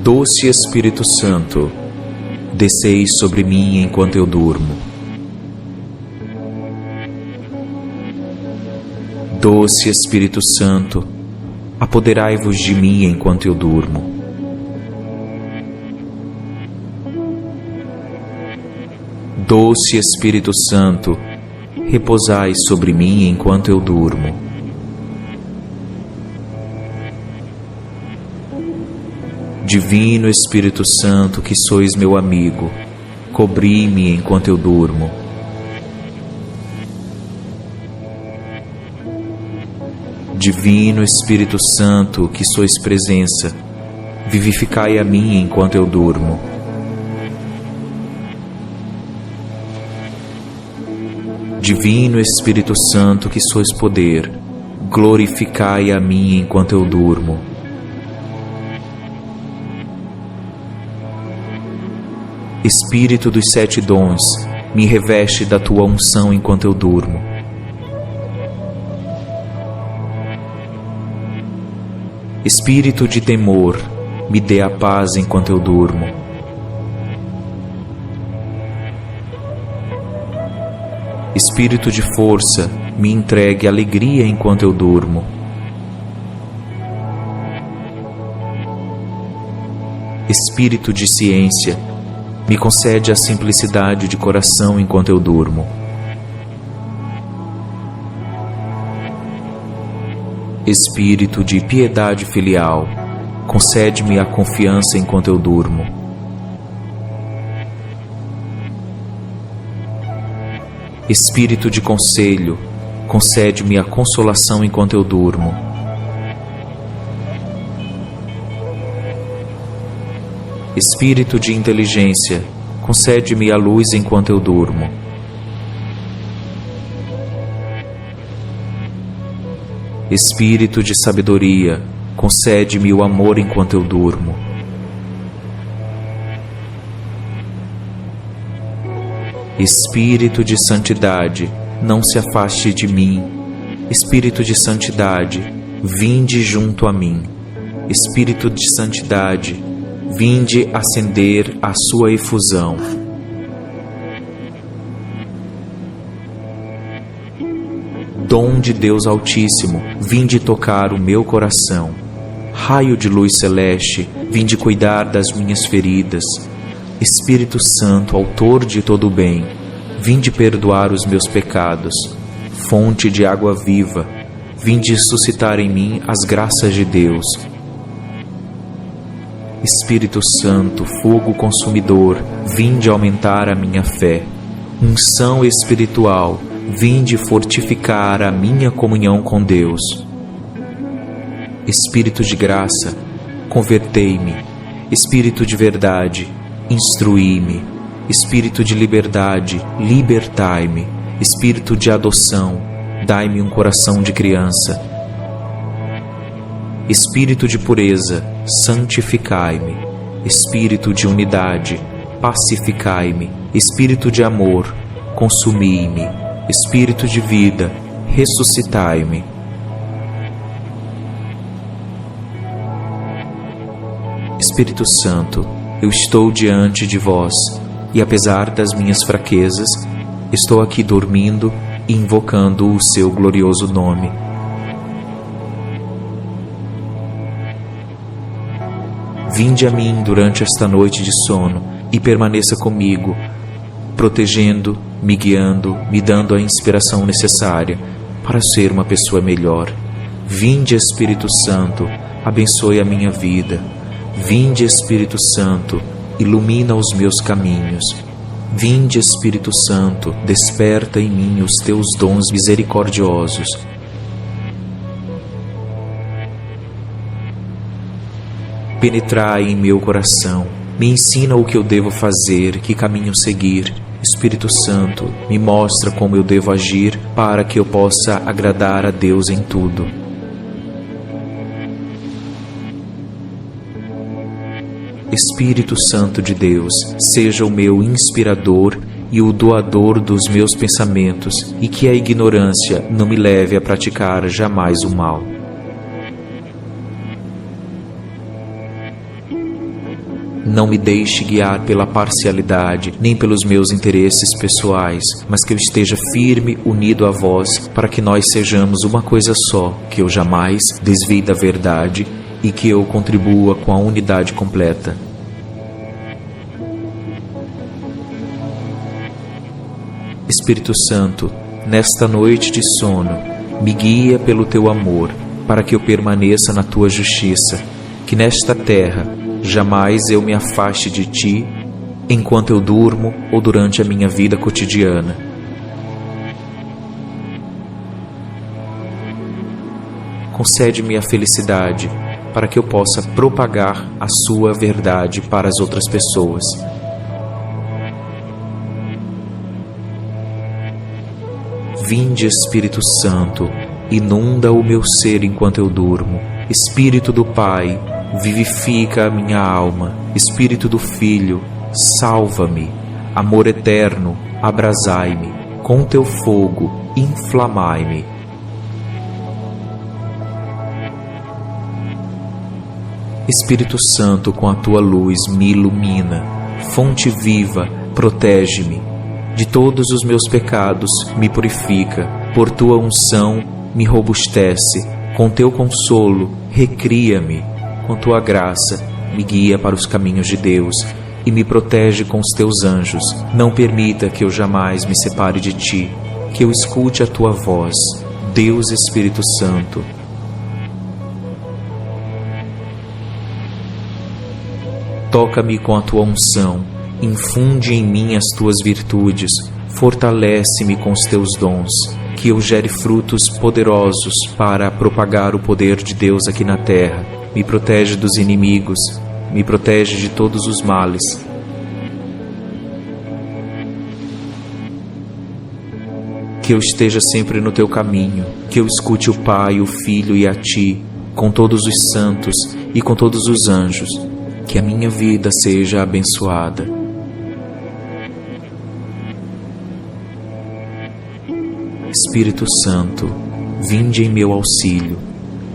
Doce Espírito Santo, descei sobre mim enquanto eu durmo. Doce Espírito Santo, apoderai-vos de mim enquanto eu durmo. Doce Espírito Santo, repousai sobre mim enquanto eu durmo. Divino Espírito Santo, que sois meu amigo, cobri-me enquanto eu durmo. Divino Espírito Santo, que sois presença, vivificai a mim enquanto eu durmo. Divino Espírito Santo, que sois poder, glorificai a mim enquanto eu durmo. Espírito dos 7 dons, me reveste da tua unção enquanto eu durmo. Espírito de temor, me dê a paz enquanto eu durmo. Espírito de força, me entregue alegria enquanto eu durmo. Espírito de ciência, me concede a simplicidade de coração enquanto eu durmo. Espírito de piedade filial, concede-me a confiança enquanto eu durmo. Espírito de conselho, concede-me a consolação enquanto eu durmo. Espírito de inteligência, concede-me a luz enquanto eu durmo. Espírito de sabedoria, concede-me o amor enquanto eu durmo. Espírito de santidade, não se afaste de mim. Espírito de santidade, vinde junto a mim. Espírito de santidade, vinde acender a sua efusão. Dom de Deus Altíssimo, vinde tocar o meu coração. Raio de luz celeste, vinde cuidar das minhas feridas. Espírito Santo, autor de todo o bem, vinde perdoar os meus pecados. Fonte de água viva, vinde suscitar em mim as graças de Deus. Espírito Santo, fogo consumidor, vinde aumentar a minha fé. Unção espiritual, vinde fortificar a minha comunhão com Deus. Espírito de graça, convertei-me. Espírito de verdade, instruí-me. Espírito de liberdade, libertai-me. Espírito de adoção, dai-me um coração de criança. Espírito de pureza, santificai-me. Espírito de unidade, pacificai-me. Espírito de amor, consumi-me. Espírito de vida, ressuscitai-me. Espírito Santo, eu estou diante de vós, e apesar das minhas fraquezas, estou aqui dormindo e invocando o seu glorioso nome. Vinde a mim durante esta noite de sono e permaneça comigo, protegendo, me guiando, me dando a inspiração necessária para ser uma pessoa melhor. Vinde, Espírito Santo, abençoe a minha vida. Vinde, Espírito Santo, ilumina os meus caminhos. Vinde, Espírito Santo, desperta em mim os teus dons misericordiosos. Penetrai em meu coração, me ensina o que eu devo fazer, que caminho seguir. Espírito Santo, me mostra como eu devo agir para que eu possa agradar a Deus em tudo. Espírito Santo de Deus, seja o meu inspirador e o doador dos meus pensamentos, e que a ignorância não me leve a praticar jamais o mal. Não me deixe guiar pela parcialidade, nem pelos meus interesses pessoais, mas que eu esteja firme, unido a vós, para que nós sejamos uma coisa só, que eu jamais desvie da verdade e que eu contribua com a unidade completa. Espírito Santo, nesta noite de sono, me guia pelo teu amor, para que eu permaneça na tua justiça, que nesta terra jamais eu me afaste de ti, enquanto eu durmo ou durante a minha vida cotidiana. Concede-me a felicidade, para que eu possa propagar a sua verdade para as outras pessoas. Vinde, Espírito Santo, inunda o meu ser enquanto eu durmo. Espírito do Pai, vivifica a minha alma. Espírito do Filho, salva-me. Amor eterno, abrasai-me. Com teu fogo, inflamai-me. Espírito Santo, com a tua luz me ilumina. Fonte viva, protege-me. De todos os meus pecados me purifica, por tua unção me robustece, com teu consolo recria-me, com tua graça me guia para os caminhos de Deus e me protege com os teus anjos. Não permita que eu jamais me separe de ti, que eu escute a tua voz, Deus Espírito Santo. Toca-me com a tua unção, infunde em mim as tuas virtudes, fortalece-me com os teus dons, que eu gere frutos poderosos para propagar o poder de Deus aqui na terra. Me protege dos inimigos, me protege de todos os males. Que eu esteja sempre no teu caminho, que eu escute o Pai, o Filho e a ti, com todos os santos e com todos os anjos. Que a minha vida seja abençoada. Espírito Santo, vinde em meu auxílio,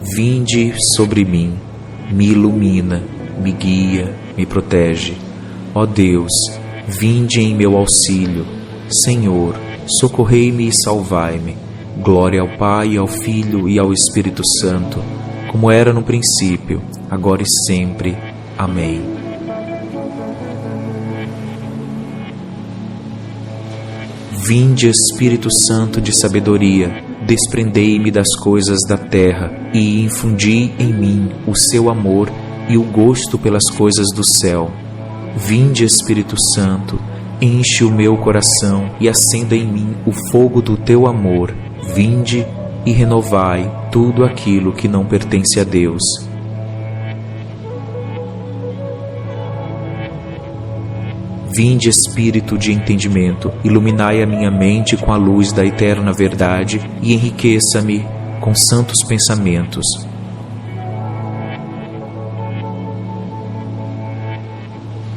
vinde sobre mim, me ilumina, me guia, me protege. Ó Deus, vinde em meu auxílio. Senhor, socorrei-me e salvai-me. Glória ao Pai, ao Filho e ao Espírito Santo, como era no princípio, agora e sempre. Amém. Vinde, Espírito Santo de sabedoria, desprendei-me das coisas da terra e infundi em mim o seu amor e o gosto pelas coisas do céu. Vinde, Espírito Santo, enche o meu coração e acenda em mim o fogo do teu amor. Vinde e renovai tudo aquilo que não pertence a Deus. Vinde, Espírito de entendimento, iluminai a minha mente com a luz da eterna verdade e enriqueça-me com santos pensamentos.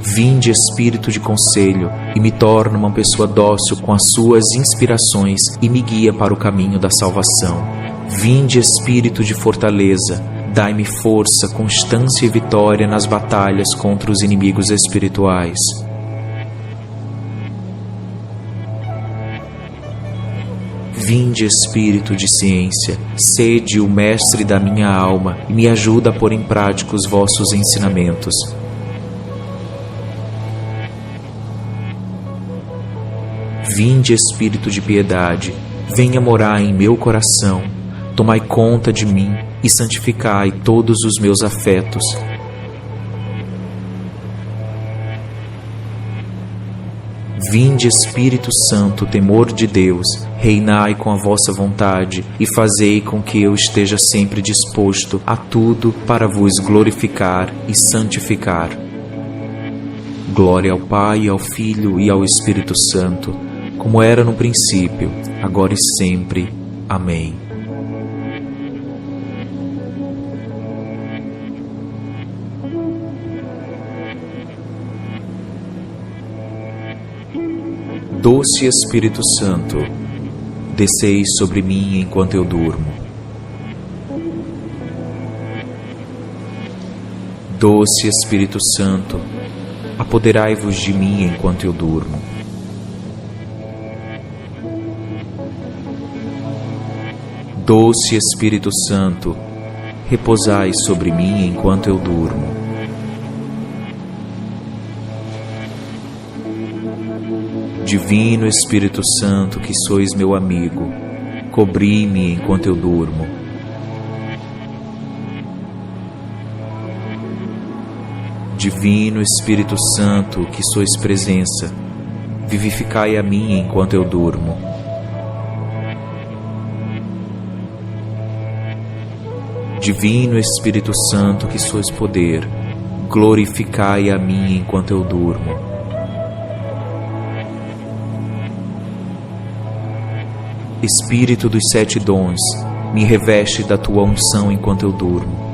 Vinde, Espírito de conselho, e me torna uma pessoa dócil com as suas inspirações e me guia para o caminho da salvação. Vinde, Espírito de fortaleza, dai-me força, constância e vitória nas batalhas contra os inimigos espirituais. Vinde, Espírito de ciência, sede o mestre da minha alma e me ajuda a pôr em prática os vossos ensinamentos. Vinde, Espírito de piedade, venha morar em meu coração, tomai conta de mim e santificai todos os meus afetos. Vinde, Espírito Santo, temor de Deus, reinai com a vossa vontade e fazei com que eu esteja sempre disposto a tudo para vos glorificar e santificar. Glória ao Pai, ao Filho e ao Espírito Santo, como era no princípio, agora e sempre. Amém. Doce Espírito Santo, descei sobre mim enquanto eu durmo. Doce Espírito Santo, apoderai-vos de mim enquanto eu durmo. Doce Espírito Santo, repousai sobre mim enquanto eu durmo. Divino Espírito Santo, que sois meu amigo, cobri-me enquanto eu durmo. Divino Espírito Santo, que sois presença, vivificai a mim enquanto eu durmo. Divino Espírito Santo, que sois poder, glorificai a mim enquanto eu durmo. Espírito dos 7 dons, me reveste da tua unção enquanto eu durmo.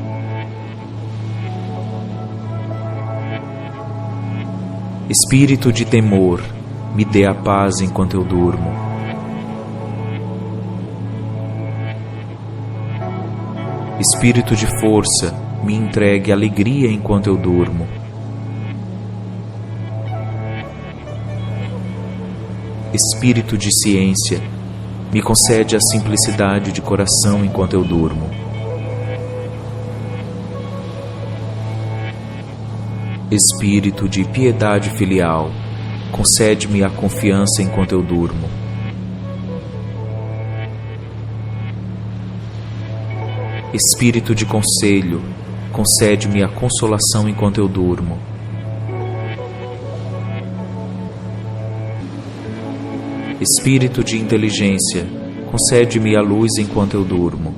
Espírito de temor, me dê a paz enquanto eu durmo. Espírito de força, me entregue alegria enquanto eu durmo. Espírito de ciência, me concede a simplicidade de coração enquanto eu durmo. Espírito de piedade filial, concede-me a confiança enquanto eu durmo. Espírito de conselho, concede-me a consolação enquanto eu durmo. Espírito de inteligência, concede-me a luz enquanto eu durmo.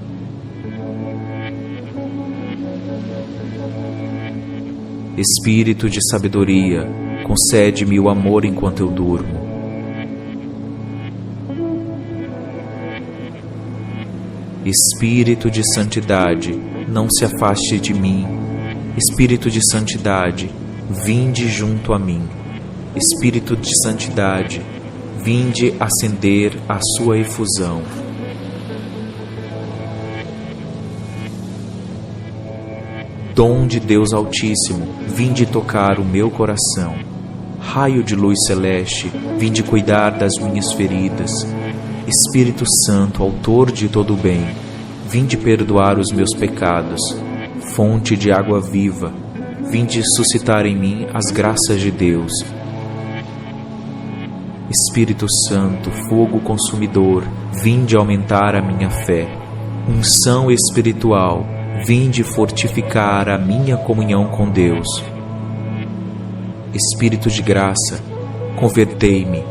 Espírito de sabedoria, concede-me o amor enquanto eu durmo. Espírito de santidade, não se afaste de mim. Espírito de santidade, vinde junto a mim. Espírito de santidade, vinde acender a sua efusão. Dom de Deus Altíssimo, vinde tocar o meu coração. Raio de luz celeste, vinde cuidar das minhas feridas. Espírito Santo, autor de todo o bem, vinde perdoar os meus pecados. Fonte de água viva, vinde suscitar em mim as graças de Deus. Espírito Santo, fogo consumidor, vinde aumentar a minha fé. Unção espiritual, vinde fortificar a minha comunhão com Deus. Espírito de graça, convertei-me.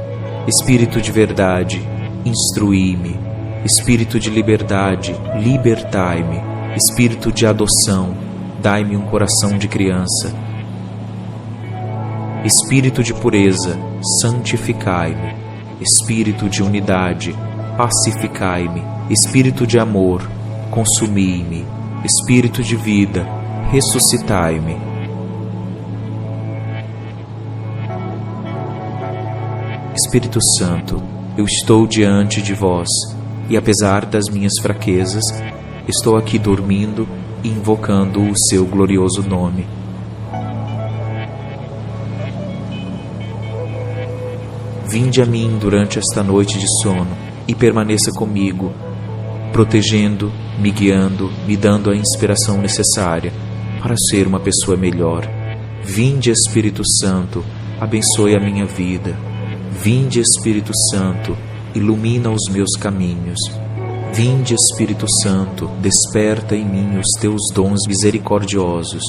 Espírito de verdade, instruí-me. Espírito de liberdade, libertai-me. Espírito de adoção, dai-me um coração de criança. Espírito de pureza, santificai-me. Espírito de unidade, pacificai-me. Espírito de amor, consumi-me. Espírito de vida, ressuscitai-me. Espírito Santo, eu estou diante de vós, e apesar das minhas fraquezas, estou aqui dormindo e invocando o seu glorioso nome. Vinde a mim durante esta noite de sono e permaneça comigo, protegendo, me guiando, me dando a inspiração necessária para ser uma pessoa melhor. Vinde, Espírito Santo, abençoe a minha vida. Vinde, Espírito Santo, ilumina os meus caminhos. Vinde, Espírito Santo, desperta em mim os teus dons misericordiosos.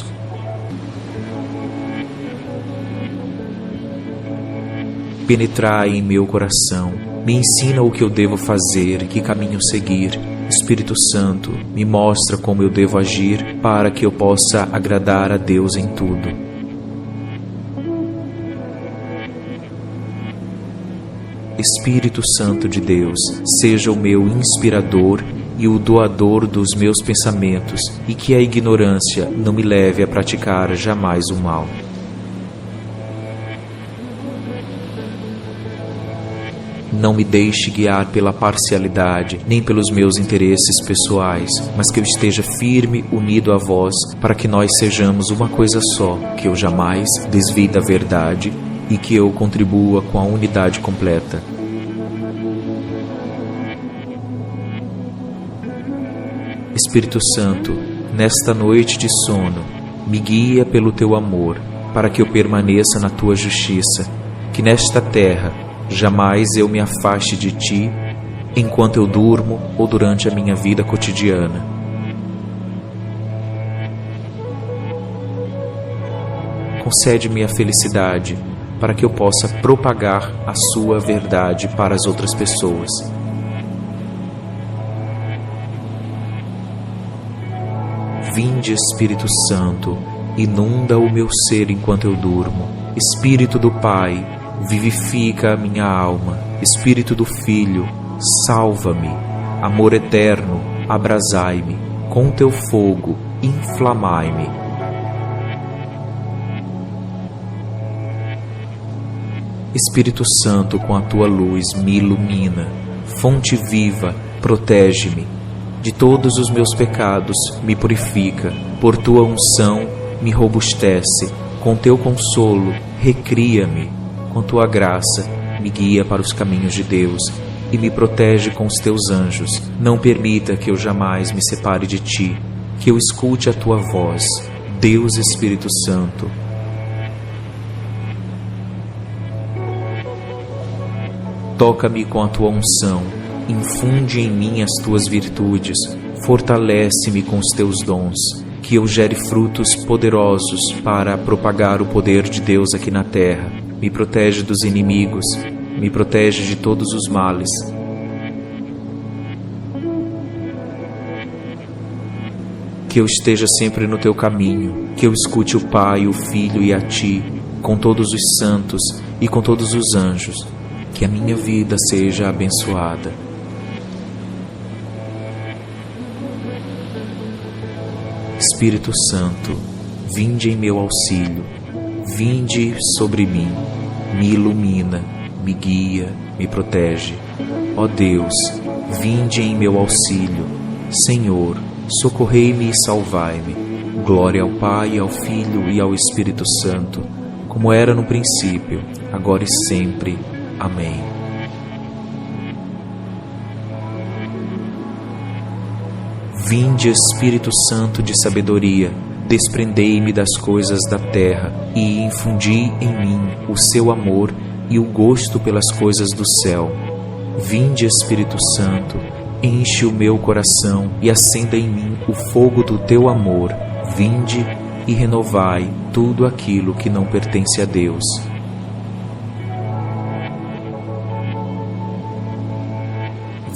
Penetrai em meu coração, me ensina o que eu devo fazer e que caminho seguir. Espírito Santo, me mostra como eu devo agir para que eu possa agradar a Deus em tudo. Espírito Santo de Deus, seja o meu inspirador e o doador dos meus pensamentos, e que a ignorância não me leve a praticar jamais o mal. Não me deixe guiar pela parcialidade, nem pelos meus interesses pessoais, mas que eu esteja firme, unido a vós, para que nós sejamos uma coisa só, que eu jamais desvie da verdade e que eu contribua com a unidade completa. Espírito Santo, nesta noite de sono, me guia pelo teu amor, para que eu permaneça na tua justiça, que nesta terra jamais eu me afaste de ti, enquanto eu durmo ou durante a minha vida cotidiana. Concede-me a felicidade, para que eu possa propagar a sua verdade para as outras pessoas. Vinde, Espírito Santo, inunda o meu ser enquanto eu durmo. Espírito do Pai, vivifica a minha alma. Espírito do Filho, salva-me. Amor eterno, abrasai-me. Com teu fogo, inflamai-me. Espírito Santo, com a tua luz me ilumina. Fonte viva, protege-me. De todos os meus pecados me purifica, por tua unção me robustece, com teu consolo recria-me, com tua graça me guia para os caminhos de Deus e me protege com os teus anjos. Não permita que eu jamais me separe de ti, que eu escute a tua voz, Deus Espírito Santo. Toca-me com a tua unção, infunde em mim as tuas virtudes, fortalece-me com os teus dons, que eu gere frutos poderosos para propagar o poder de Deus aqui na terra. Me protege dos inimigos, me protege de todos os males. Que eu esteja sempre no teu caminho, que eu escute o Pai, o Filho e a ti, com todos os santos e com todos os anjos. Que a minha vida seja abençoada. Espírito Santo, vinde em meu auxílio, vinde sobre mim, me ilumina, me guia, me protege. Ó Deus, vinde em meu auxílio. Senhor, socorrei-me e salvai-me. Glória ao Pai, ao Filho e ao Espírito Santo, como era no princípio, agora e sempre. Amém. Vinde, Espírito Santo de sabedoria, desprendei-me das coisas da terra e infundi em mim o seu amor e o gosto pelas coisas do céu. Vinde, Espírito Santo, enche o meu coração e acenda em mim o fogo do teu amor. Vinde e renovai tudo aquilo que não pertence a Deus.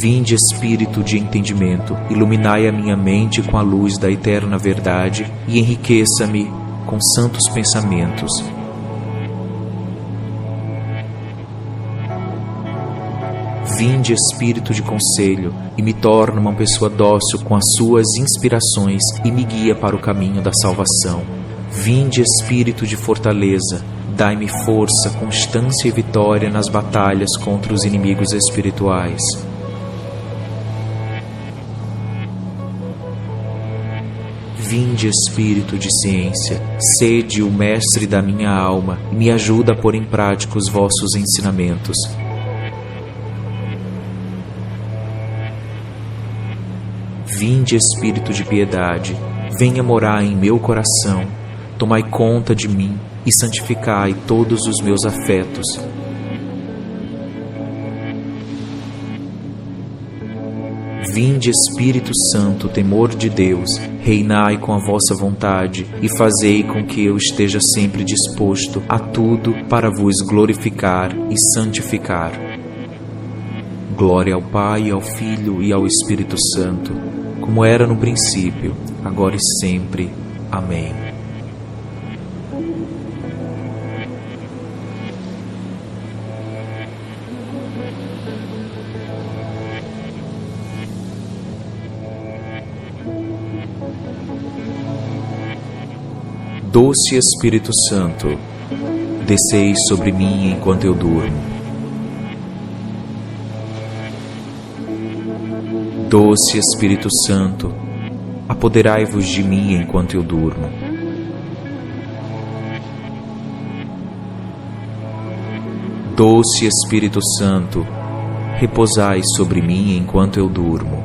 Vinde, Espírito de entendimento, iluminai a minha mente com a luz da eterna verdade e enriqueça-me com santos pensamentos. Vinde, Espírito de conselho, e me torna uma pessoa dócil com as suas inspirações e me guia para o caminho da salvação. Vinde, Espírito de fortaleza, dai-me força, constância e vitória nas batalhas contra os inimigos espirituais. Vinde, Espírito de ciência, sede o mestre da minha alma e me ajuda a pôr em prática os vossos ensinamentos. Vinde, Espírito de piedade, venha morar em meu coração, tomai conta de mim e santificai todos os meus afetos. Vinde, Espírito Santo, temor de Deus, reinai com a vossa vontade e fazei com que eu esteja sempre disposto a tudo para vos glorificar e santificar. Glória ao Pai, ao Filho e ao Espírito Santo, como era no princípio, agora e sempre. Amém. Doce Espírito Santo, desceis sobre mim enquanto eu durmo. Doce Espírito Santo, apoderai-vos de mim enquanto eu durmo. Doce Espírito Santo, repousai sobre mim enquanto eu durmo.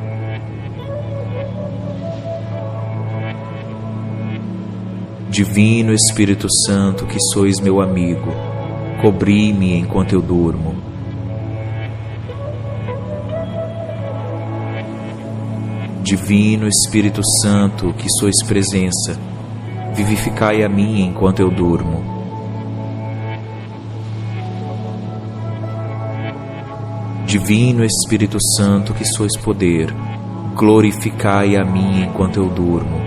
Divino Espírito Santo, que sois meu amigo, cobri-me enquanto eu durmo. Divino Espírito Santo, que sois presença, vivificai a mim enquanto eu durmo. Divino Espírito Santo, que sois poder, glorificai a mim enquanto eu durmo.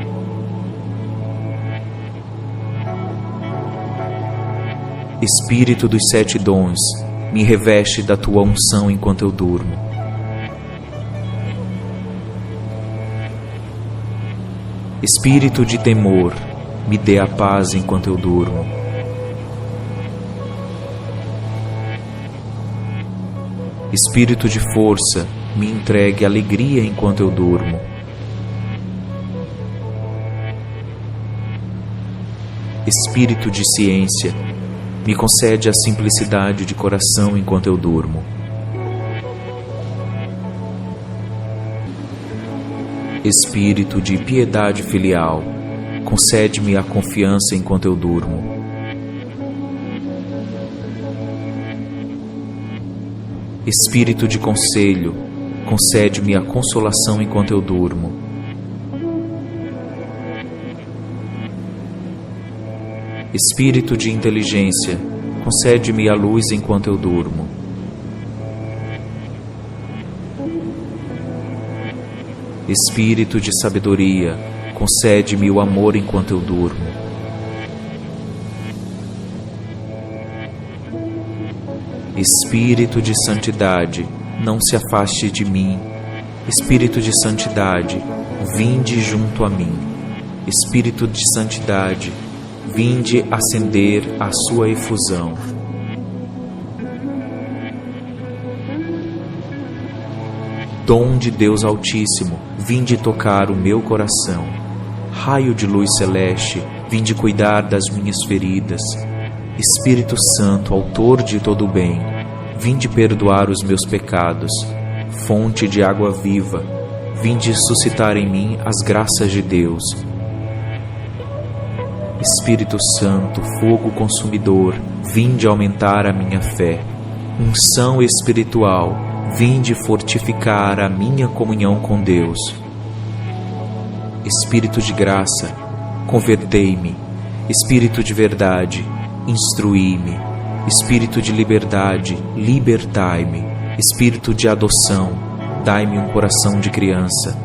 Espírito dos 7 dons, me reveste da tua unção enquanto eu durmo. Espírito de temor, me dê a paz enquanto eu durmo. Espírito de força, me entregue alegria enquanto eu durmo. Espírito de ciência, me concede a simplicidade de coração enquanto eu durmo. Espírito de piedade filial, concede-me a confiança enquanto eu durmo. Espírito de conselho, concede-me a consolação enquanto eu durmo. Espírito de inteligência, concede-me a luz enquanto eu durmo. Espírito de sabedoria, concede-me o amor enquanto eu durmo. Espírito de santidade, não se afaste de mim. Espírito de santidade, vinde junto a mim. Espírito de santidade, vinde acender a sua efusão. Dom de Deus Altíssimo, vinde tocar o meu coração. Raio de luz celeste, vinde cuidar das minhas feridas. Espírito Santo, autor de todo o bem, vinde perdoar os meus pecados. Fonte de água viva, vinde suscitar em mim as graças de Deus. Espírito Santo, fogo consumidor, vinde aumentar a minha fé. Unção espiritual, vinde fortificar a minha comunhão com Deus. Espírito de graça, convertei-me. Espírito de verdade, instruí-me. Espírito de liberdade, libertai-me. Espírito de adoção, dai-me um coração de criança.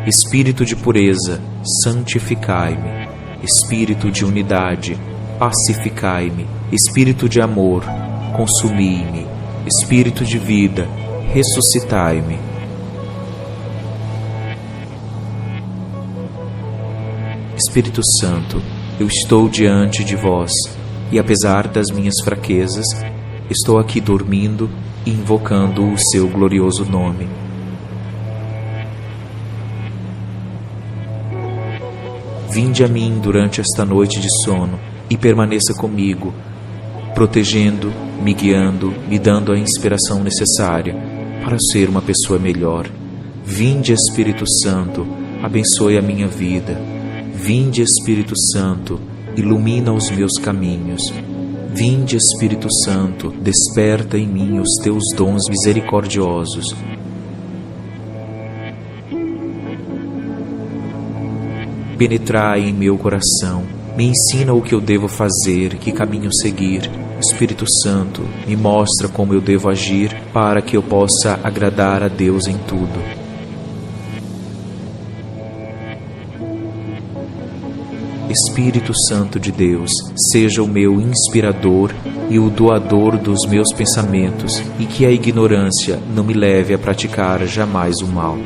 Espírito de pureza, santificai-me. Espírito de unidade, pacificai-me. Espírito de amor, consumi-me. Espírito de vida, ressuscitai-me. Espírito Santo, eu estou diante de vós, e apesar das minhas fraquezas, estou aqui dormindo e invocando o seu glorioso nome. Vinde a mim durante esta noite de sono e permaneça comigo, protegendo, me guiando, me dando a inspiração necessária para ser uma pessoa melhor. Vinde, Espírito Santo, abençoe a minha vida. Vinde, Espírito Santo, ilumina os meus caminhos. Vinde, Espírito Santo, desperta em mim os teus dons misericordiosos. Penetrai em meu coração, me ensina o que eu devo fazer, que caminho seguir. Espírito Santo, me mostra como eu devo agir para que eu possa agradar a Deus em tudo. Espírito Santo de Deus, seja o meu inspirador e o doador dos meus pensamentos, e que a ignorância não me leve a praticar jamais o mal.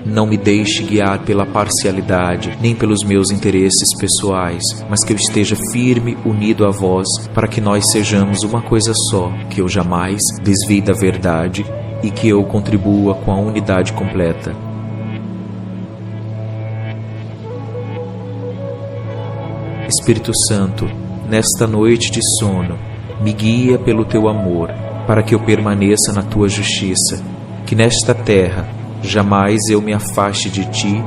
Não me deixe guiar pela parcialidade, nem pelos meus interesses pessoais, mas que eu esteja firme, unido a vós, para que nós sejamos uma coisa só, que eu jamais desvie da verdade e que eu contribua com a unidade completa. Espírito Santo, nesta noite de sono, me guia pelo teu amor, para que eu permaneça na tua justiça, que nesta terra jamais eu me afaste de ti,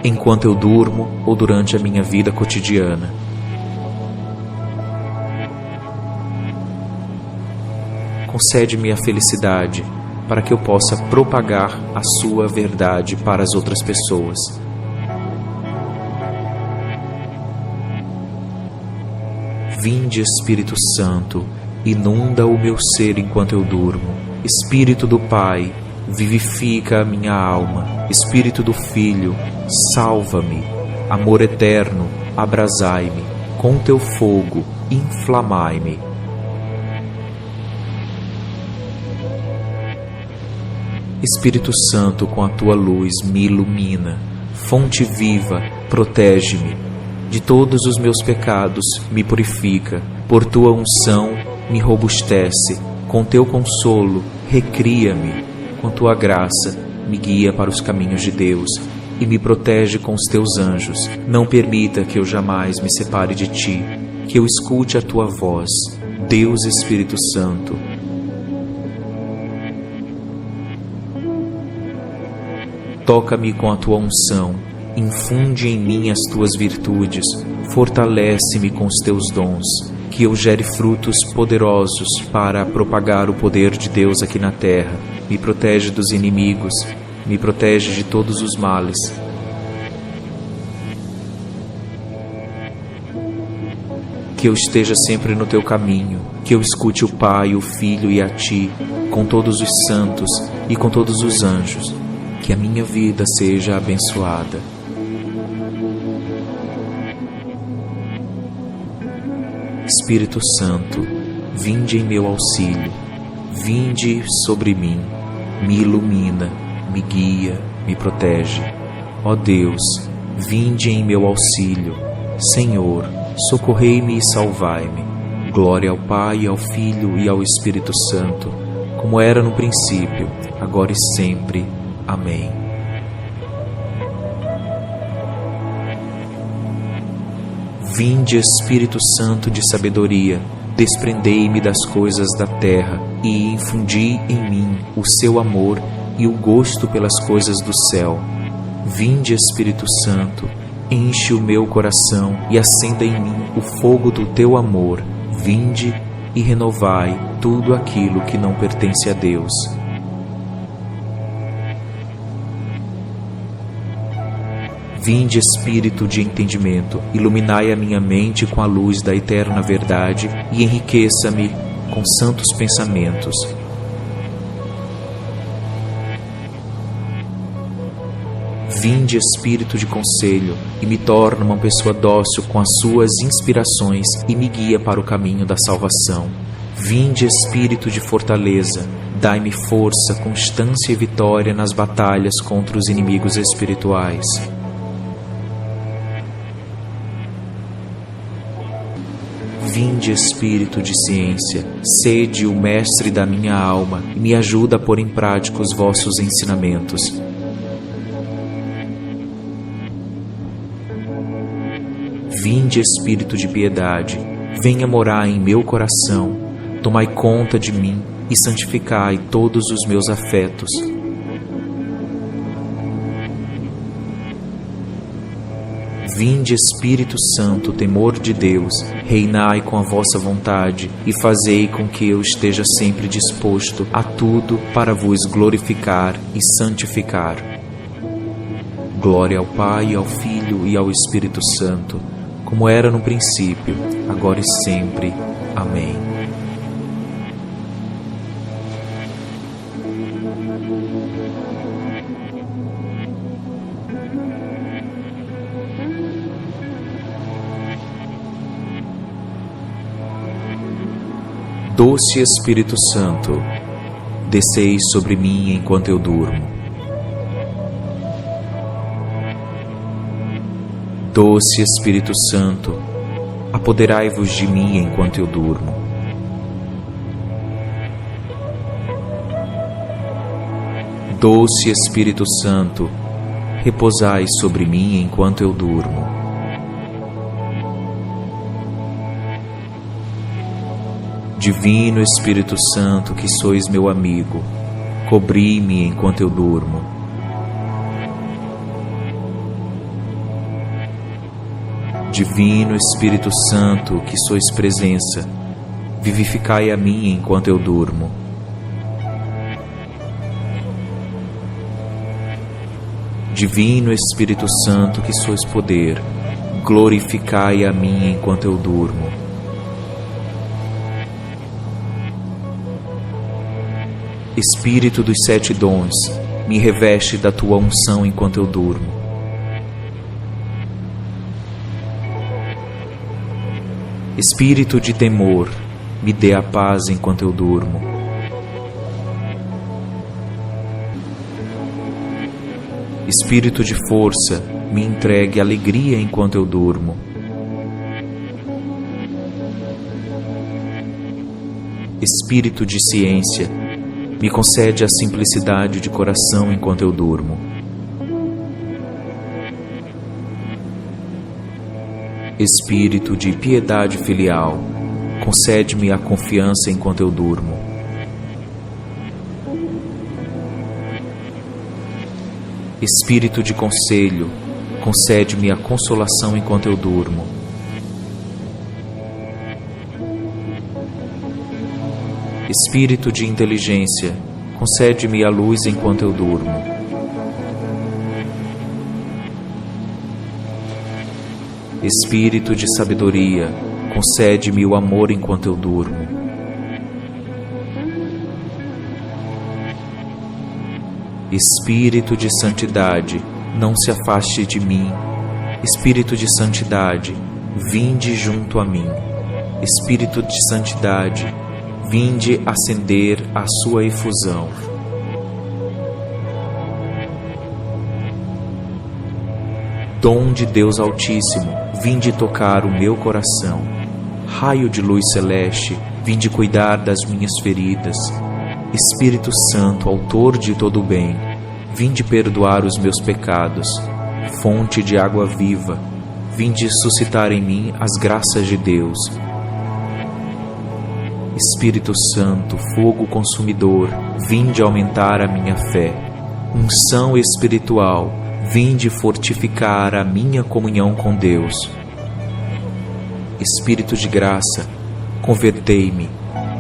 enquanto eu durmo ou durante a minha vida cotidiana. Concede-me a felicidade, para que eu possa propagar a sua verdade para as outras pessoas. Vinde, Espírito Santo, inunda o meu ser enquanto eu durmo. Espírito do Pai, vivifica a minha alma. Espírito do Filho, salva-me. Amor eterno, abrasai-me. Com teu fogo, inflamai-me. Espírito Santo, com a tua luz me ilumina. Fonte viva, protege-me. De todos os meus pecados me purifica. Por tua unção me robustece. Com teu consolo recria-me. Com tua graça me guia para os caminhos de Deus e me protege com os teus anjos. Não permita que eu jamais me separe de ti, que eu escute a tua voz, Deus Espírito Santo. Toca-me com a tua unção, infunde em mim as tuas virtudes, fortalece-me com os teus dons, que eu gere frutos poderosos para propagar o poder de Deus aqui na terra. Me protege dos inimigos, me protege de todos os males. Que eu esteja sempre no teu caminho, que eu escute o Pai, o Filho e a ti, com todos os santos e com todos os anjos. Que a minha vida seja abençoada. Espírito Santo, vinde em meu auxílio, vinde sobre mim, me ilumina, me guia, me protege. Ó Deus, vinde em meu auxílio. Senhor, socorrei-me e salvai-me. Glória ao Pai, ao Filho e ao Espírito Santo, como era no princípio, agora e sempre. Amém. Vinde, Espírito Santo de sabedoria, desprendei-me das coisas da terra e infundi em mim o seu amor e o gosto pelas coisas do céu. Vinde, Espírito Santo, enche o meu coração e acenda em mim o fogo do teu amor. Vinde e renovai tudo aquilo que não pertence a Deus. Vinde, Espírito de entendimento, iluminai a minha mente com a luz da eterna verdade e enriqueça-me com santos pensamentos. Vinde, Espírito de conselho, e me torna uma pessoa dócil com as suas inspirações e me guia para o caminho da salvação. Vinde, Espírito de fortaleza, dai-me força, constância e vitória nas batalhas contra os inimigos espirituais. Vinde, Espírito de ciência, sede o mestre da minha alma e me ajuda a pôr em prática os vossos ensinamentos. Vinde, Espírito de piedade, venha morar em meu coração, tomai conta de mim e santificai todos os meus afetos. Vinde, Espírito Santo, temor de Deus, reinai com a vossa vontade e fazei com que eu esteja sempre disposto a tudo para vos glorificar e santificar. Glória ao Pai, ao Filho e ao Espírito Santo, como era no princípio, agora e sempre. Amém. Doce Espírito Santo, desceis sobre mim enquanto eu durmo. Doce Espírito Santo, apoderai-vos de mim enquanto eu durmo. Doce Espírito Santo, repousai sobre mim enquanto eu durmo. Divino Espírito Santo, que sois meu amigo, cobri-me enquanto eu durmo. Divino Espírito Santo, que sois presença, vivificai a mim enquanto eu durmo. Divino Espírito Santo, que sois poder, glorificai a mim enquanto eu durmo. Espírito dos 7 dons, me reveste da tua unção enquanto eu durmo. Espírito de temor, me dê a paz enquanto eu durmo. Espírito de força, me entregue alegria enquanto eu durmo. Espírito de ciência, me concede a simplicidade de coração enquanto eu durmo. Espírito de piedade filial, concede-me a confiança enquanto eu durmo. Espírito de conselho, concede-me a consolação enquanto eu durmo. Espírito de inteligência, concede-me a luz enquanto eu durmo. Espírito de sabedoria, concede-me o amor enquanto eu durmo. Espírito de santidade, não se afaste de mim. Espírito de santidade, vinde junto a mim. Espírito de santidade, vinde acender a sua efusão. Dom de Deus Altíssimo, vinde tocar o meu coração. Raio de luz celeste, vinde cuidar das minhas feridas. Espírito Santo, autor de todo o bem, vinde perdoar os meus pecados. Fonte de água viva, vinde suscitar em mim as graças de Deus. Espírito Santo, fogo consumidor, vinde aumentar a minha fé. Unção espiritual, vinde fortificar a minha comunhão com Deus. Espírito de graça, convertei-me.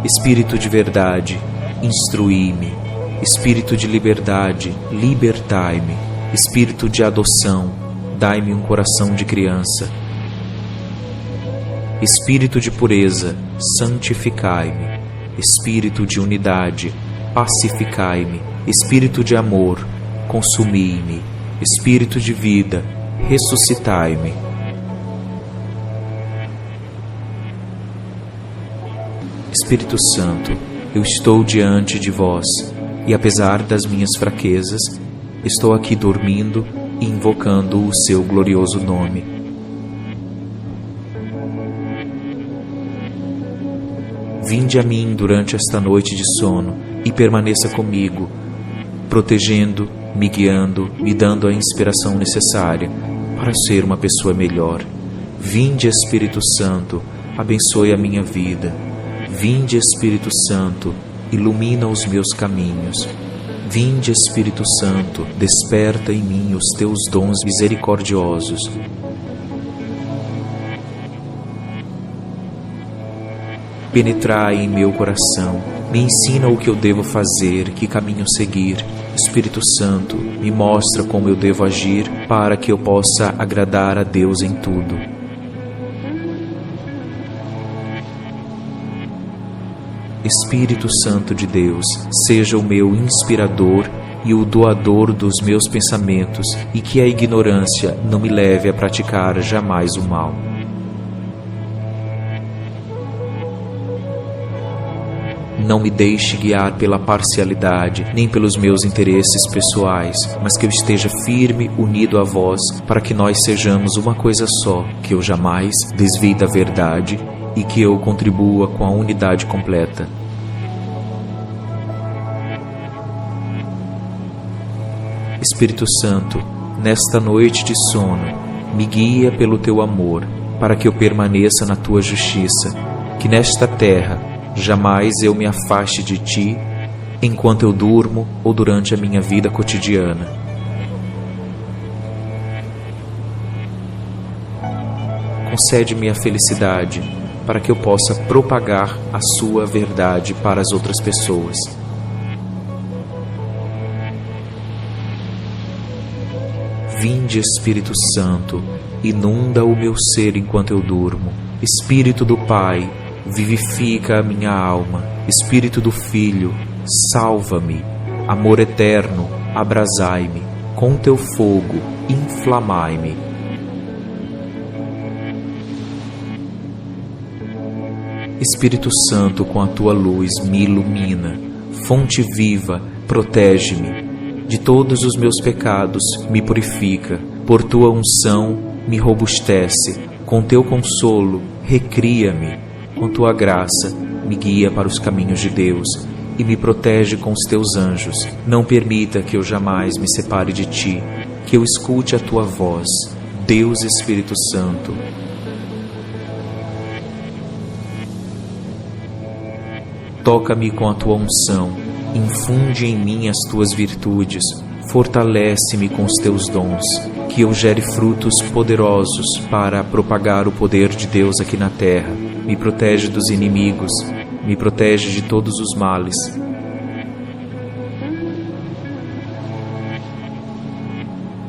Espírito de verdade, instruí-me. Espírito de liberdade, libertai-me. Espírito de adoção, dai-me um coração de criança. Espírito de pureza, santificai-me. Espírito de unidade, pacificai-me. Espírito de amor, consumi-me. Espírito de vida, ressuscitai-me. Espírito Santo, eu estou diante de vós, e apesar das minhas fraquezas, estou aqui dormindo e invocando o seu glorioso nome. Vinde a mim durante esta noite de sono e permaneça comigo, protegendo, me guiando, me dando a inspiração necessária para ser uma pessoa melhor. Vinde, Espírito Santo, abençoe a minha vida. Vinde, Espírito Santo, ilumina os meus caminhos. Vinde, Espírito Santo, desperta em mim os teus dons misericordiosos. Penetrai em meu coração, me ensina o que eu devo fazer, que caminho seguir. Espírito Santo, me mostra como eu devo agir para que eu possa agradar a Deus em tudo. Espírito Santo de Deus, seja o meu inspirador e o doador dos meus pensamentos, e que a ignorância não me leve a praticar jamais o mal. Não me deixe guiar pela parcialidade, nem pelos meus interesses pessoais, mas que eu esteja firme, unido a vós, para que nós sejamos uma coisa só, que eu jamais desvie da verdade e que eu contribua com a unidade completa. Espírito Santo, nesta noite de sono, me guia pelo teu amor, para que eu permaneça na tua justiça, que nesta terra jamais eu me afaste de ti, enquanto eu durmo ou durante a minha vida cotidiana. Concede-me a felicidade, para que eu possa propagar a sua verdade para as outras pessoas. Vinde, Espírito Santo, inunda o meu ser enquanto eu durmo. Espírito do Pai, vivifica a minha alma. Espírito do Filho, salva-me. Amor eterno, abrasai-me. Com teu fogo, inflamai-me. Espírito Santo, com a tua luz me ilumina. Fonte viva, protege-me. De todos os meus pecados me purifica. Por tua unção me robustece. Com teu consolo recria-me. Com tua graça me guia para os caminhos de Deus e me protege com os teus anjos. Não permita que eu jamais me separe de ti, que eu escute a tua voz, Deus Espírito Santo. Toca-me com a tua unção, infunde em mim as tuas virtudes, fortalece-me com os teus dons, que eu gere frutos poderosos para propagar o poder de Deus aqui na terra. Me protege dos inimigos, me protege de todos os males.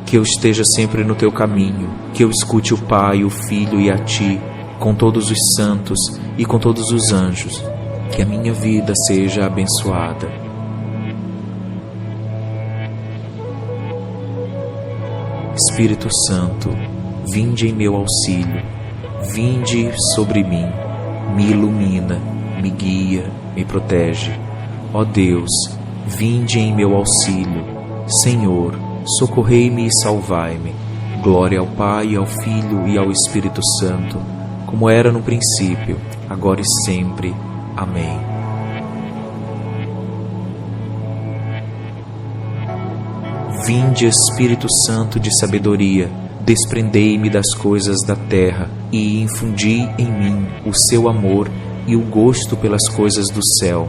Que eu esteja sempre no teu caminho, que eu escute o Pai, o Filho e a ti, com todos os santos e com todos os anjos. Que a minha vida seja abençoada. Espírito Santo, vinde em meu auxílio, vinde sobre mim, me ilumina, me guia, me protege. Ó Deus, vinde em meu auxílio. Senhor, socorrei-me e salvai-me. Glória ao Pai, ao Filho e ao Espírito Santo, como era no princípio, agora e sempre. Amém. Vinde, Espírito Santo de sabedoria, desprendei-me das coisas da terra e infundi em mim o seu amor e o gosto pelas coisas do céu.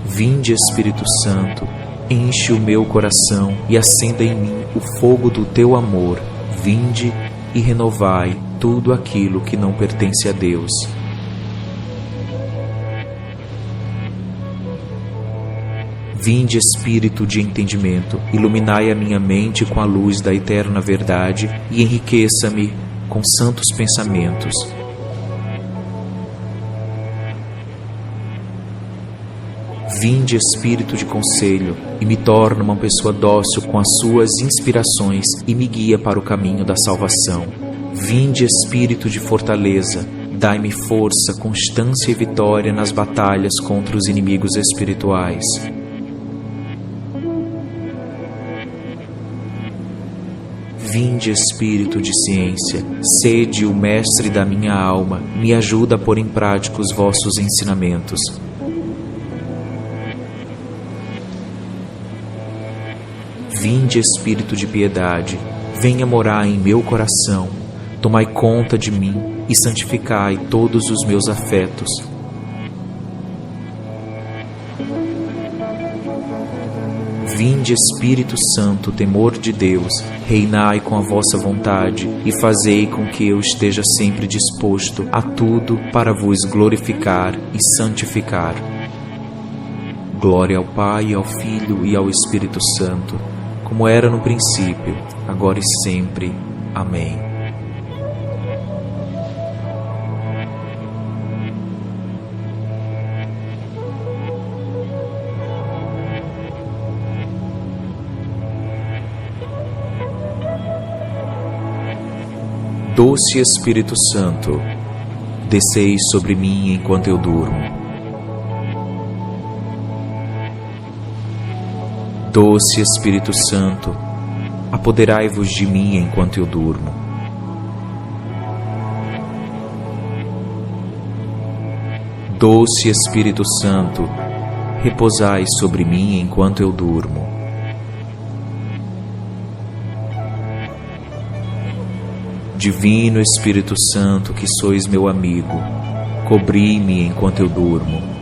Vinde, Espírito Santo, enche o meu coração e acenda em mim o fogo do teu amor. Vinde e renovai tudo aquilo que não pertence a Deus. Vinde, Espírito de entendimento, iluminai a minha mente com a luz da eterna verdade e enriqueça-me com santos pensamentos. Vinde, Espírito de conselho, e me torna uma pessoa dócil com as suas inspirações e me guia para o caminho da salvação. Vinde, Espírito de fortaleza, dai-me força, constância e vitória nas batalhas contra os inimigos espirituais. Vinde, Espírito de ciência, sede o mestre da minha alma, me ajuda a pôr em prática os vossos ensinamentos. Vinde, Espírito de piedade, venha morar em meu coração, tomai conta de mim e santificai todos os meus afetos. Vinde, Espírito Santo, temor de Deus, reinai com a vossa vontade e fazei com que eu esteja sempre disposto a tudo para vos glorificar e santificar. Glória ao Pai, ao Filho e ao Espírito Santo, como era no princípio, agora e sempre. Amém. Doce Espírito Santo, desceis sobre mim enquanto eu durmo. Doce Espírito Santo, apoderai-vos de mim enquanto eu durmo. Doce Espírito Santo, repousai sobre mim enquanto eu durmo. Divino Espírito Santo, que sois meu amigo, cobri-me enquanto eu durmo.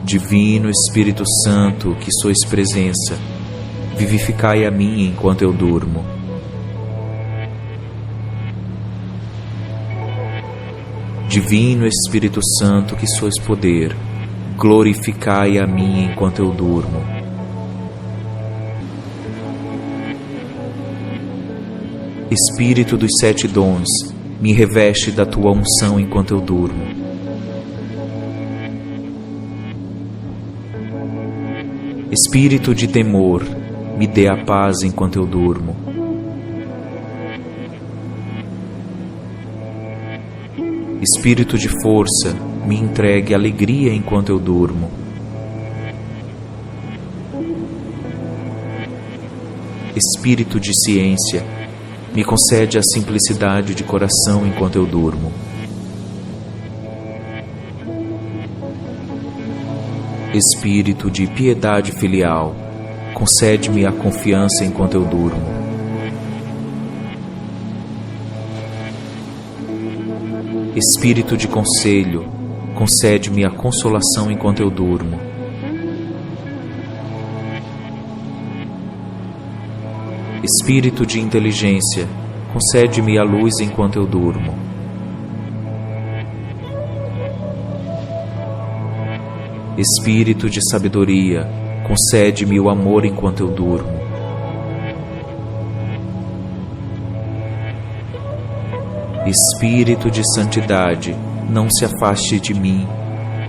Divino Espírito Santo, que sois presença, vivificai a mim enquanto eu durmo. Divino Espírito Santo, que sois poder, glorificai a mim enquanto eu durmo. Espírito dos 7 dons, me reveste da tua unção enquanto eu durmo. Espírito de temor, me dê a paz enquanto eu durmo. Espírito de força, me entregue alegria enquanto eu durmo. Espírito de ciência, me concede a simplicidade de coração enquanto eu durmo. Espírito de piedade filial, concede-me a confiança enquanto eu durmo. Espírito de conselho, concede-me a consolação enquanto eu durmo. Espírito de inteligência, concede-me a luz enquanto eu durmo. Espírito de sabedoria, concede-me o amor enquanto eu durmo. Espírito de santidade, não se afaste de mim.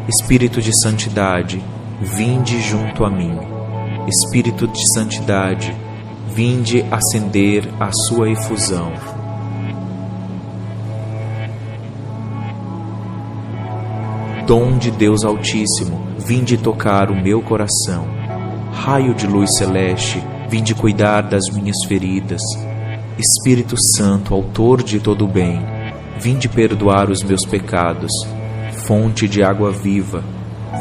Espírito de santidade, vinde junto a mim. Espírito de santidade, vinde acender a sua efusão. Dom de Deus Altíssimo, vinde tocar o meu coração. Raio de luz celeste, vinde cuidar das minhas feridas. Espírito Santo, autor de todo o bem, vinde perdoar os meus pecados. Fonte de água viva,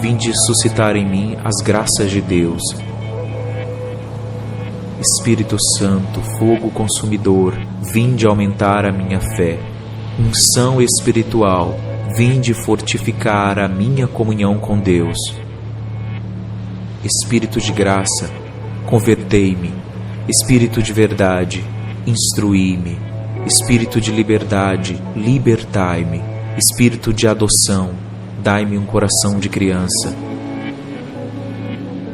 vinde suscitar em mim as graças de Deus. Espírito Santo, fogo consumidor, vinde aumentar a minha fé. Unção espiritual, vinde fortificar a minha comunhão com Deus. Espírito de graça, convertei-me. Espírito de verdade, instruí-me. Espírito de liberdade, libertai-me. Espírito de adoção, dai-me um coração de criança.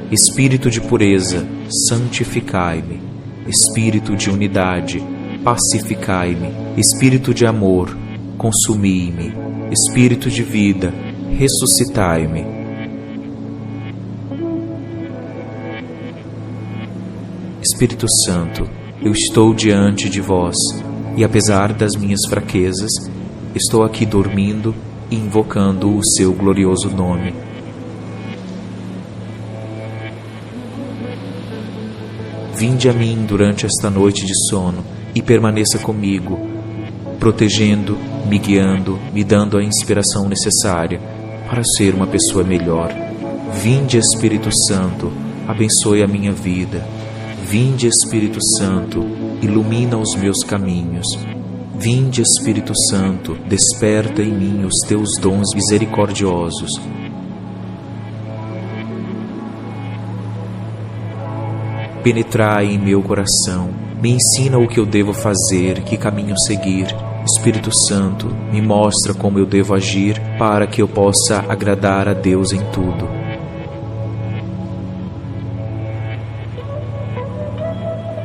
Espírito de pureza, santificai-me. Espírito de unidade, pacificai-me. Espírito de amor, consumi-me. Espírito de vida, ressuscitai-me. Espírito Santo, eu estou diante de vós, e apesar das minhas fraquezas, estou aqui dormindo e invocando o seu glorioso nome. Vinde a mim durante esta noite de sono e permaneça comigo, protegendo, me guiando, me dando a inspiração necessária para ser uma pessoa melhor. Vinde, Espírito Santo, abençoe a minha vida. Vinde, Espírito Santo, ilumina os meus caminhos. Vinde, Espírito Santo, desperta em mim os teus dons misericordiosos. Penetrai em meu coração, me ensina o que eu devo fazer, que caminho seguir. Espírito Santo, me mostra como eu devo agir para que eu possa agradar a Deus em tudo.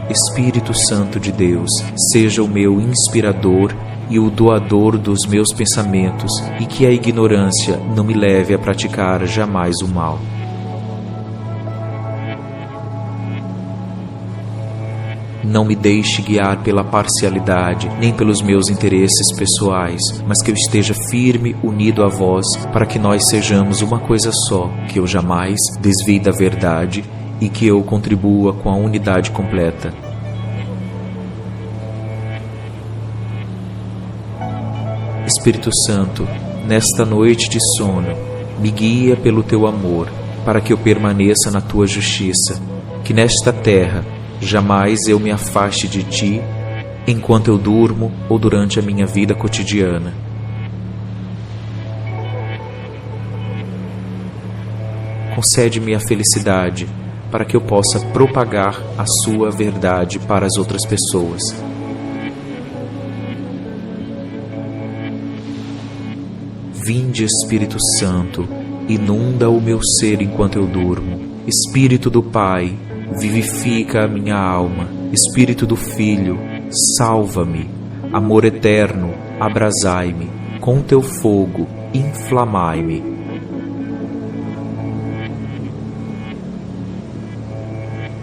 Espírito Santo de Deus, seja o meu inspirador e o doador dos meus pensamentos, e que a ignorância não me leve a praticar jamais o mal. Não me deixe guiar pela parcialidade, nem pelos meus interesses pessoais, mas que eu esteja firme, unido a vós, para que nós sejamos uma coisa só, que eu jamais desvie da verdade e que eu contribua com a unidade completa. Espírito Santo, nesta noite de sono, me guia pelo teu amor, para que eu permaneça na tua justiça, que nesta terra jamais eu me afaste de ti, enquanto eu durmo ou durante a minha vida cotidiana. Concede-me a felicidade, para que eu possa propagar a sua verdade para as outras pessoas. Vinde, Espírito Santo, inunda o meu ser enquanto eu durmo. Espírito do Pai, vivifica a minha alma. Espírito do Filho, salva-me. Amor eterno, abrasai-me. Com teu fogo, inflamai-me.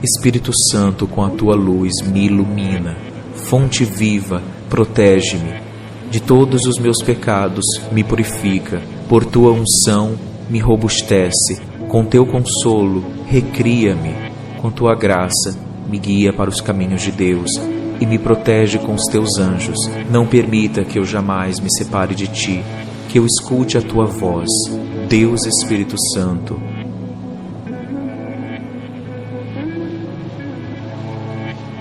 Espírito Santo, com a tua luz me ilumina. Fonte viva, protege-me. De todos os meus pecados me purifica. Por tua unção me robustece. Com teu consolo recria-me. Com tua graça me guia para os caminhos de Deus e me protege com os teus anjos. Não permita que eu jamais me separe de ti, que eu escute a tua voz, Deus Espírito Santo.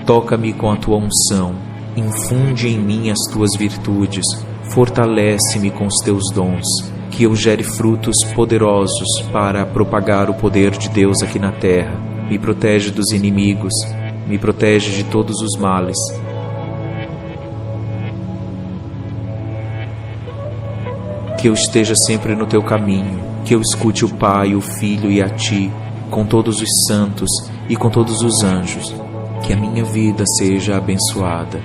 Toca-me com a tua unção, infunde em mim as tuas virtudes, fortalece-me com os teus dons, que eu gere frutos poderosos para propagar o poder de Deus aqui na terra. Me protege dos inimigos, me protege de todos os males. Que eu esteja sempre no teu caminho, que eu escute o Pai, o Filho e a ti, com todos os santos e com todos os anjos. Que a minha vida seja abençoada.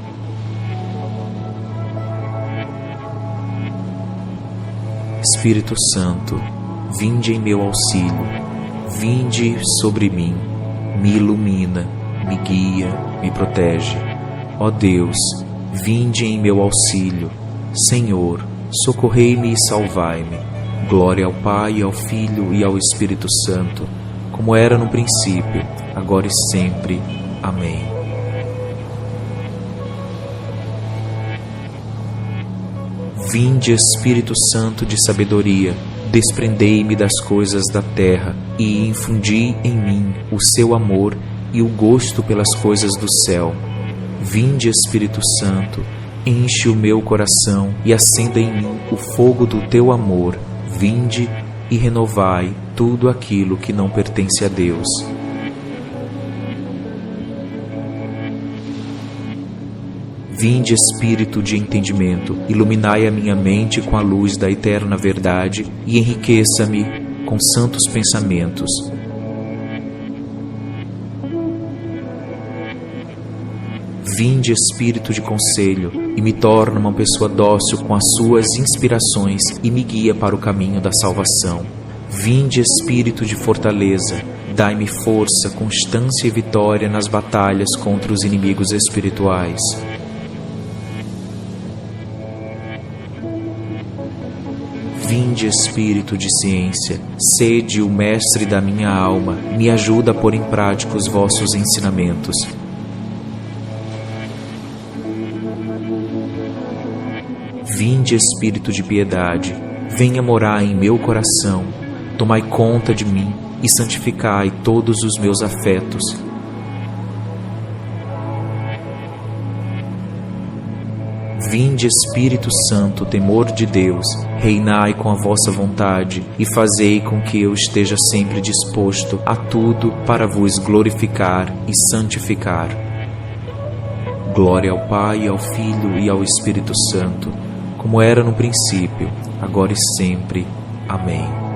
Espírito Santo, vinde em meu auxílio, vinde sobre mim, me ilumina, me guia, me protege. Ó Deus, vinde em meu auxílio. Senhor, socorrei-me e salvai-me. Glória ao Pai, ao Filho e ao Espírito Santo, como era no princípio, agora e sempre. Amém. Vinde, Espírito Santo de sabedoria, desprendei-me das coisas da terra e infundi em mim o seu amor e o gosto pelas coisas do céu. Vinde, Espírito Santo, enche o meu coração e acenda em mim o fogo do teu amor. Vinde e renovai tudo aquilo que não pertence a Deus. Vinde, Espírito de entendimento, iluminai a minha mente com a luz da eterna verdade e enriqueça-me com santos pensamentos. Vinde, Espírito de conselho, e me torna uma pessoa dócil com as suas inspirações e me guia para o caminho da salvação. Vinde, Espírito de fortaleza, dai-me força, constância e vitória nas batalhas contra os inimigos espirituais. Vinde, Espírito de ciência, sede o mestre da minha alma, me ajuda a pôr em prática os vossos ensinamentos. Vinde, Espírito de piedade, venha morar em meu coração, tomai conta de mim e santificai todos os meus afetos. Vinde, Espírito Santo, temor de Deus, reinai com a vossa vontade e fazei com que eu esteja sempre disposto a tudo para vos glorificar e santificar. Glória ao Pai, ao Filho e ao Espírito Santo, como era no princípio, agora e sempre. Amém.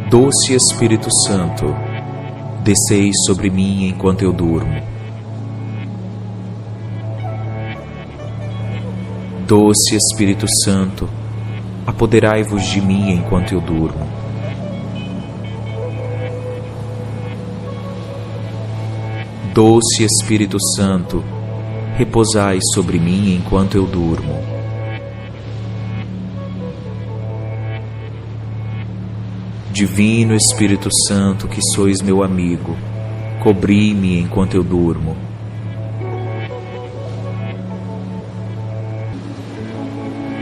Doce Espírito Santo, desceis sobre mim enquanto eu durmo. Doce Espírito Santo, apoderai-vos de mim enquanto eu durmo. Doce Espírito Santo, repousai sobre mim enquanto eu durmo. Divino Espírito Santo, que sois meu amigo, cobri-me enquanto eu durmo.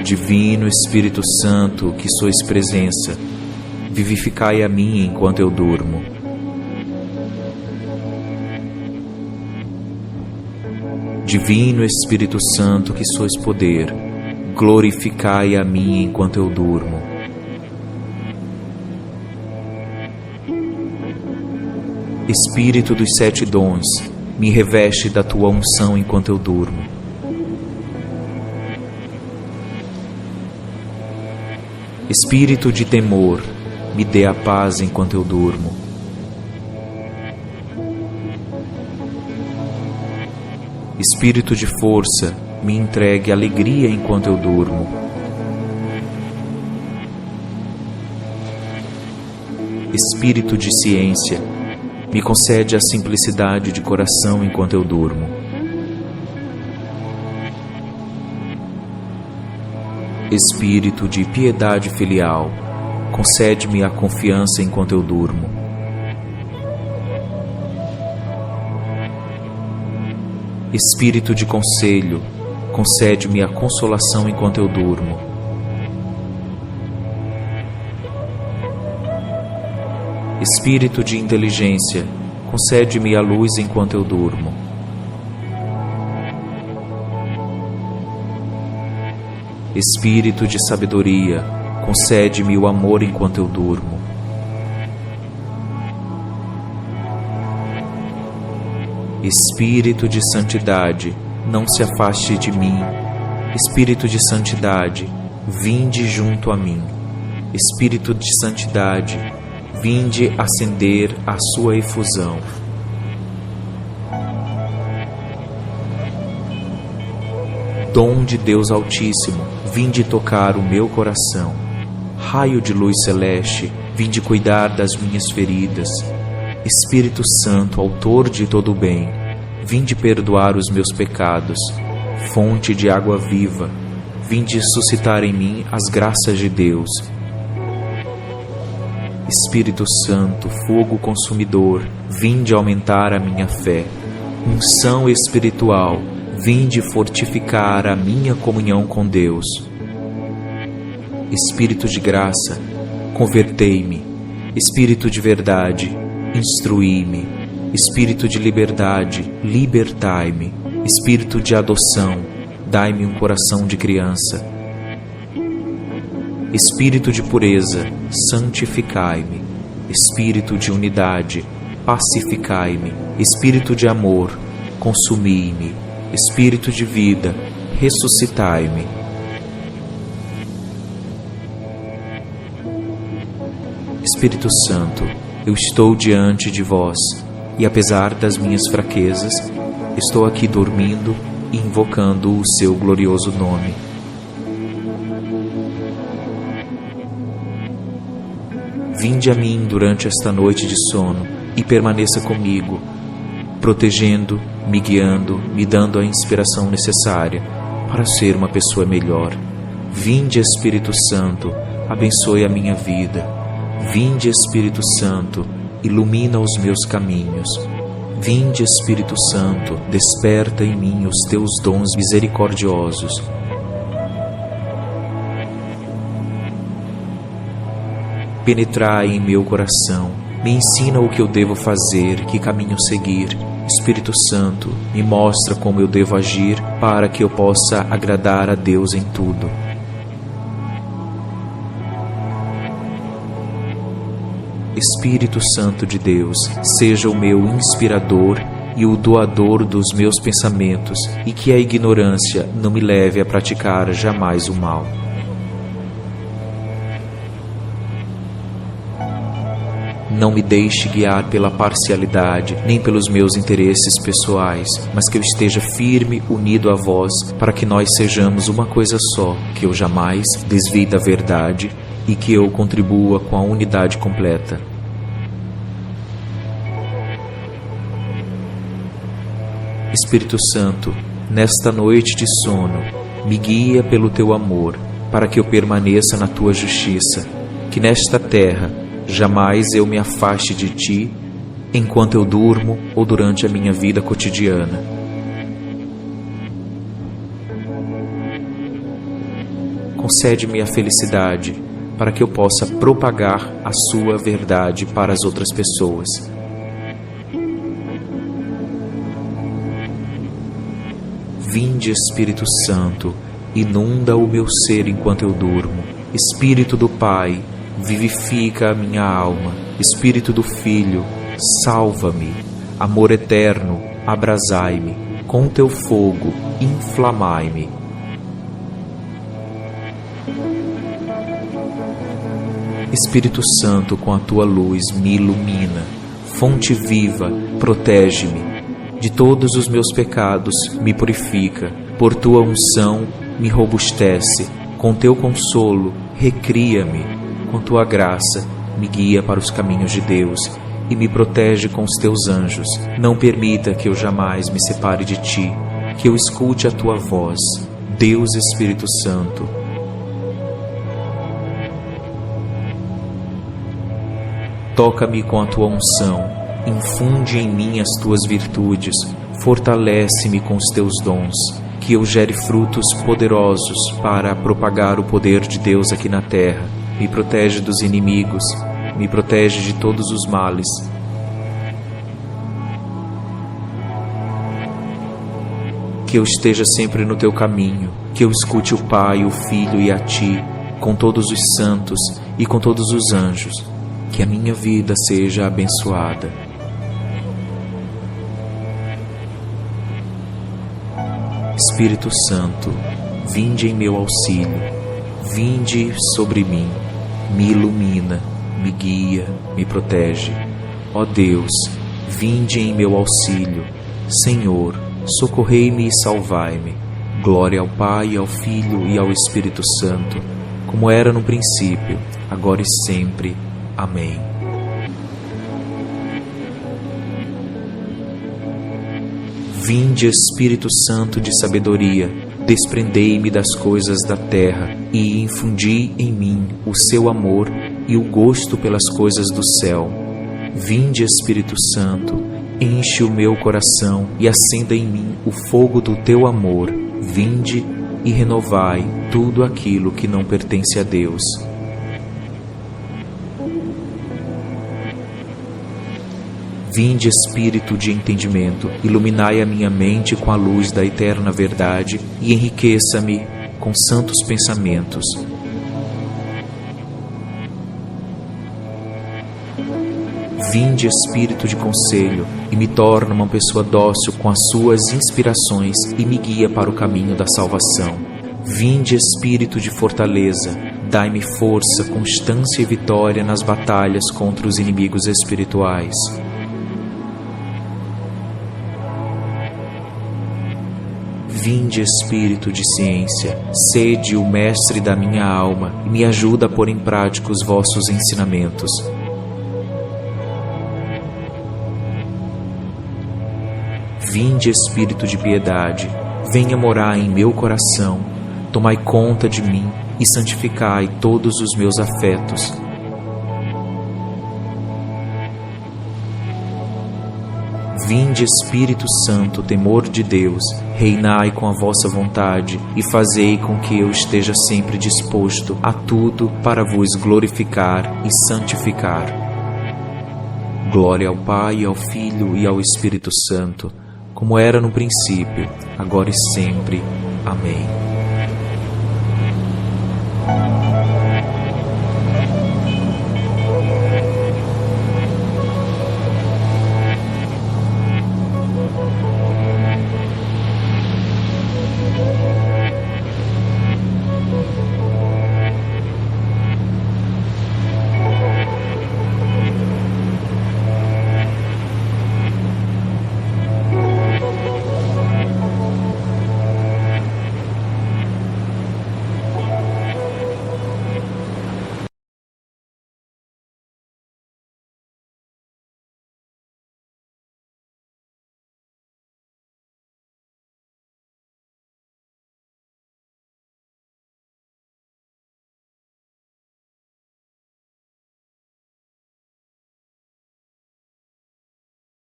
Divino Espírito Santo, que sois presença, vivificai a mim enquanto eu durmo. Divino Espírito Santo, que sois poder, glorificai a mim enquanto eu durmo. Espírito dos 7 dons, me reveste da tua unção enquanto eu durmo. Espírito de temor, me dê a paz enquanto eu durmo. Espírito de força, me entregue alegria enquanto eu durmo. Espírito de ciência, me concede a simplicidade de coração enquanto eu durmo. Espírito de piedade filial, concede-me a confiança enquanto eu durmo. Espírito de conselho, concede-me a consolação enquanto eu durmo. Espírito de inteligência, concede-me a luz enquanto eu durmo. Espírito de sabedoria, concede-me o amor enquanto eu durmo. Espírito de santidade, não se afaste de mim. Espírito de santidade, vinde junto a mim. Espírito de santidade, vinde acender a sua efusão. Dom de Deus Altíssimo, vinde tocar o meu coração. Raio de luz celeste, vinde cuidar das minhas feridas. Espírito Santo, autor de todo o bem, vinde perdoar os meus pecados. Fonte de água viva, vinde suscitar em mim as graças de Deus. Espírito Santo, fogo consumidor, vinde aumentar a minha fé. Unção espiritual, vinde fortificar a minha comunhão com Deus. Espírito de graça, convertei-me. Espírito de verdade, instruí-me. Espírito de liberdade, libertai-me. Espírito de adoção, dai-me um coração de criança. Espírito de pureza, santificai-me. Espírito de unidade, pacificai-me. Espírito de amor, consumi-me. Espírito de vida, ressuscitai-me. Espírito Santo, eu estou diante de vós, e apesar das minhas fraquezas, estou aqui dormindo e invocando o seu glorioso nome. Vinde a mim durante esta noite de sono e permaneça comigo, protegendo, me guiando, me dando a inspiração necessária para ser uma pessoa melhor. Vinde, Espírito Santo, abençoe a minha vida. Vinde, Espírito Santo, ilumina os meus caminhos. Vinde, Espírito Santo, desperta em mim os teus dons misericordiosos. Penetrai em meu coração, me ensina o que eu devo fazer, que caminho seguir. Espírito Santo, me mostra como eu devo agir para que eu possa agradar a Deus em tudo. Espírito Santo de Deus, seja o meu inspirador e o doador dos meus pensamentos, e que a ignorância não me leve a praticar jamais o mal. Não me deixe guiar pela parcialidade, nem pelos meus interesses pessoais, mas que eu esteja firme, unido a vós, para que nós sejamos uma coisa só, que eu jamais desvie da verdade e que eu contribua com a unidade completa. Espírito Santo, nesta noite de sono, me guia pelo teu amor, para que eu permaneça na tua justiça, que nesta terra jamais eu me afaste de ti, enquanto eu durmo ou durante a minha vida cotidiana. Concede-me a felicidade, para que eu possa propagar a sua verdade para as outras pessoas. Vinde, Espírito Santo, inunda o meu ser enquanto eu durmo. Espírito do Pai, vivifica a minha alma. Espírito do Filho, salva-me. Amor eterno, abrasai-me. Com teu fogo, inflamai-me. Espírito Santo, com a tua luz me ilumina. Fonte viva, protege-me. De todos os meus pecados me purifica, por tua unção me robustece, com teu consolo recria-me, com tua graça me guia para os caminhos de Deus e me protege com os teus anjos. Não permita que eu jamais me separe de ti, que eu escute a tua voz, Deus Espírito Santo. Toca-me com a tua unção, infunde em mim as tuas virtudes, fortalece-me com os teus dons, que eu gere frutos poderosos para propagar o poder de Deus aqui na terra. Me protege dos inimigos, me protege de todos os males. Que eu esteja sempre no teu caminho, que eu escute o Pai, o Filho e a ti, com todos os santos e com todos os anjos. Que a minha vida seja abençoada. Espírito Santo, vinde em meu auxílio, vinde sobre mim, me ilumina, me guia, me protege. Ó Deus, vinde em meu auxílio. Senhor, socorrei-me e salvai-me. Glória ao Pai, ao Filho e ao Espírito Santo, como era no princípio, agora e sempre. Amém. Vinde, Espírito Santo de sabedoria, desprendei-me das coisas da terra e infundi em mim o seu amor e o gosto pelas coisas do céu. Vinde, Espírito Santo, enche o meu coração e acenda em mim o fogo do teu amor. Vinde e renovai tudo aquilo que não pertence a Deus. Vinde, Espírito de entendimento, iluminai a minha mente com a luz da eterna verdade e enriqueça-me com santos pensamentos. Vinde, Espírito de conselho, e me torna uma pessoa dócil com as suas inspirações e me guia para o caminho da salvação. Vinde, Espírito de fortaleza, dai-me força, constância e vitória nas batalhas contra os inimigos espirituais. Vinde, Espírito de ciência, sede o mestre da minha alma e me ajuda a pôr em prática os vossos ensinamentos. Vinde, Espírito de piedade, venha morar em meu coração, tomai conta de mim e santificai todos os meus afetos. Vinde, Espírito Santo, temor de Deus, reinai com a vossa vontade e fazei com que eu esteja sempre disposto a tudo para vos glorificar e santificar. Glória ao Pai, ao Filho e ao Espírito Santo, como era no princípio, agora e sempre. Amém.